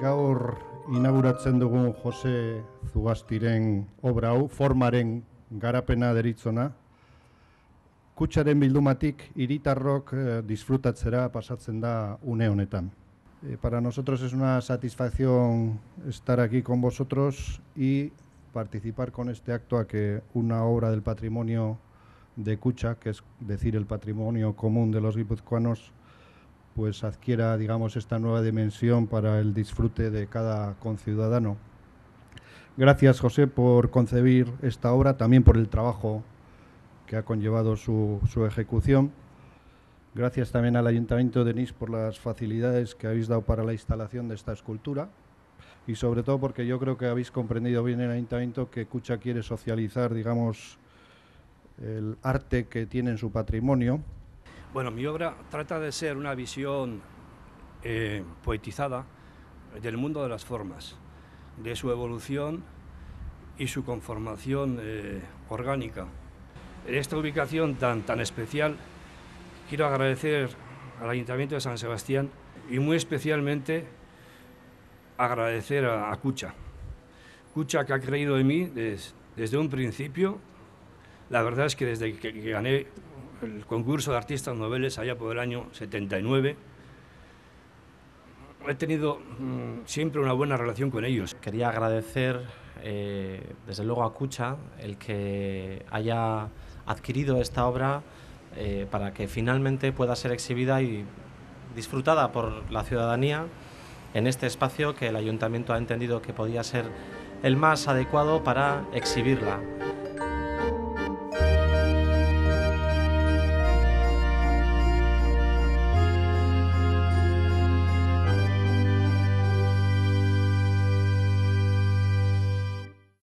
Gaur inauguratzen dugun Jose Zugastiren obra hau, formaren garapena deritzona, kutxaren bildumatik hiritarrok disfrutatzera pasatzen da une honetan. Para nosotros es una satisfacción estar aquí con vosotros y participar con este acto a que una obra del patrimonio de Kutxa, que es decir, el patrimonio común de los guipuzcoanos, pues adquiera, digamos, esta nueva dimensión para el disfrute de cada conciudadano. Gracias, José, por concebir esta obra, también por el trabajo que ha conllevado su ejecución. Gracias también al Ayuntamiento de Nis por las facilidades que habéis dado para la instalación de esta escultura y sobre todo porque yo creo que habéis comprendido bien en el Ayuntamiento que Kutxa quiere socializar, digamos, el arte que tiene en su patrimonio. Bueno, mi obra trata de ser una visión poetizada del mundo de las formas, de su evolución y su conformación orgánica. En esta ubicación tan especial quiero agradecer al Ayuntamiento de San Sebastián y muy especialmente agradecer a Kutxa. Kutxa, que ha creído en mí desde un principio. La verdad es que desde que gané el concurso de artistas noveles allá por el año 79, he tenido siempre una buena relación con ellos. Quería agradecer desde luego a Kutxa el que haya adquirido esta obra para que finalmente pueda ser exhibida y disfrutada por la ciudadanía en este espacio que el Ayuntamiento ha entendido que podía ser el más adecuado para exhibirla.